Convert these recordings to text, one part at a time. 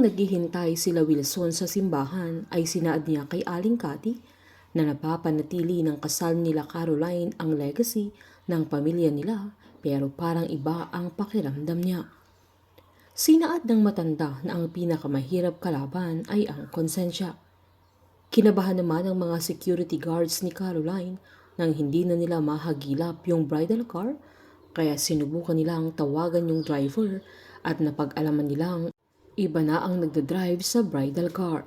naghihintay sila Wilson sa simbahan ay sinaad niya kay Aling Cathy na napapanatili ng kasal nila Caroline ang legacy ng pamilya nila pero parang iba ang pakiramdam niya. Sinaad ng matanda na ang pinakamahirap kalaban ay ang konsensya. Kinabahan naman ang mga security guards ni Caroline nang hindi na nila mahagilap yung bridal car kaya sinubukan nilang tawagan yung driver at napag-alaman nilang iba na ang nagdadrive sa bridal car.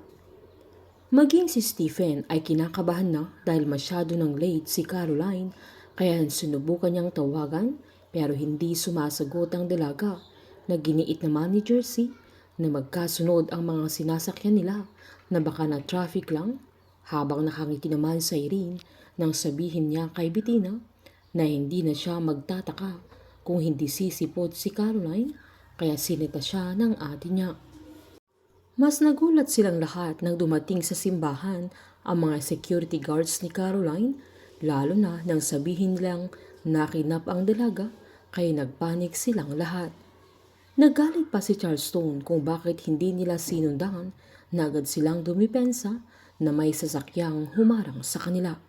Maging si Stephen ay kinakabahan na dahil masyado nang late si Caroline kaya sinubukan niyang tawagan pero hindi sumasagot ang dalaga na giniit naman ni Jersey na magkasunod ang mga sinasakyan nila na baka na traffic lang habang nakangiti naman sa Irene nang sabihin niya kay Bettina na hindi na siya magtataka kung hindi sisipot si Caroline kaya sinita siya ng ate niya. Mas nagulat silang lahat nang dumating sa simbahan ang mga security guards ni Caroline lalo na nang sabihin nilang nakinap ang dalaga kaya nagpanik silang lahat. Nagalit pa si Charleston kung bakit hindi nila sinundan na agad silang dumipensa na may sasakyang humarang sa kanila.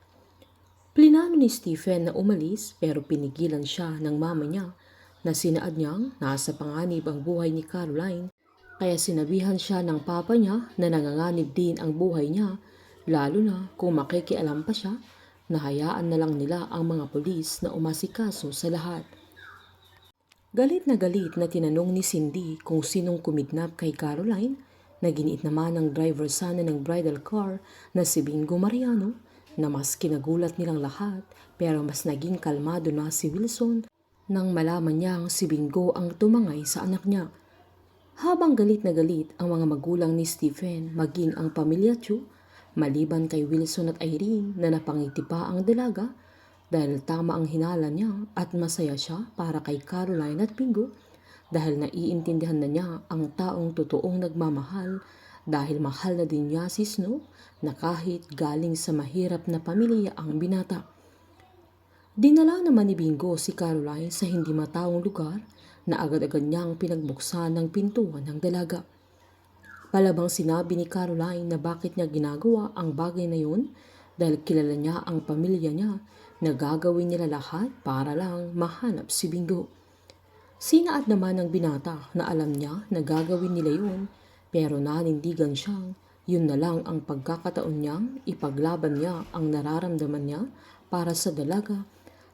Plinano ni Stephen na umalis pero pinigilan siya ng mama niya na sinaad niyang nasa panganib ang buhay ni Caroline kaya sinabihan siya ng papa niya na nanganganib din ang buhay niya lalo na kung makikialam pa siya na hayaan na lang nila ang mga pulis na umasikaso sa lahat. Galit na tinanong ni Cindy kung sinong kumidnap kay Caroline na giniit naman ng driver sana ng bridal car na si Bingo Mariano na mas kinagulat nilang lahat pero mas naging kalmado na si Wilson nang malaman niyang si Bingo ang tumangay sa anak niya. Habang galit na galit ang mga magulang ni Stephen maging ang pamilya Chu, maliban kay Wilson at Irene na napangiti pa ang dalaga dahil tama ang hinala niya at masaya siya para kay Caroline at Bingo dahil naiintindihan na niya ang taong totoong nagmamahal dahil mahal na din niya si Snow na kahit galing sa mahirap na pamilya ang binata. Dinala naman ni Bingo si Caroline sa hindi mataong lugar na agad-agad niyang pinagbuksan ng pintuan ng dalaga. Palabang sinabi ni Caroline na bakit niya ginagawa ang bagay na yun dahil kilala niya ang pamilya niya na gagawin nila lahat para lang mahanap si Bingo. Sinaad naman ng binata na alam niya na gagawin nila yun pero nanindigan siyang yun na lang ang pagkakataon niyang ipaglaban niya ang nararamdaman niya para sa dalaga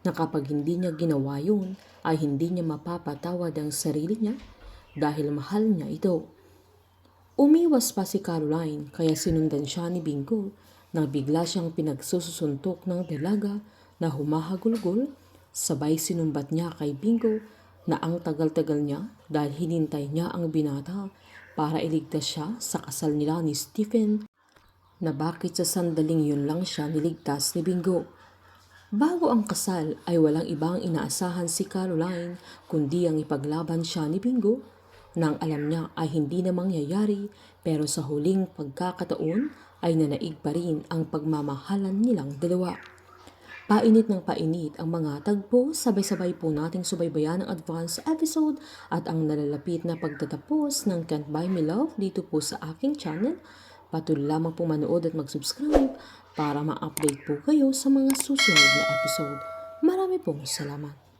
na kapag hindi niya ginawa yun ay hindi niya mapapatawad ang sarili niya dahil mahal niya ito. Umiwas pa si Caroline kaya sinundan siya ni Bingo nang bigla siyang pinagsusuntok ng dalaga na humahagulgol sabay sinumbat niya kay Bingo na ang tagal-tagal niya dahil hinintay niya ang binata para iligtas siya sa kasal nila ni Stephen na bakit sa sandaling yun lang siya niligtas ni Bingo. Bago ang kasal ay walang ibang inaasahan si Caroline kundi ang ipaglaban siya ni Bingo nang alam niya ay hindi na mangyayari pero sa huling pagkakataon ay nanaig pa rin ang pagmamahalan nilang dalawa. Painit ng painit ang mga tagpo, sabay-sabay po nating subaybayan ang advance episode at ang nalalapit na pagtatapos ng Can't Buy Me Love dito po sa aking channel. Patuloy lamang po manood at mag-subscribe para ma-update po kayo sa mga susunod na episode. Marami pong salamat.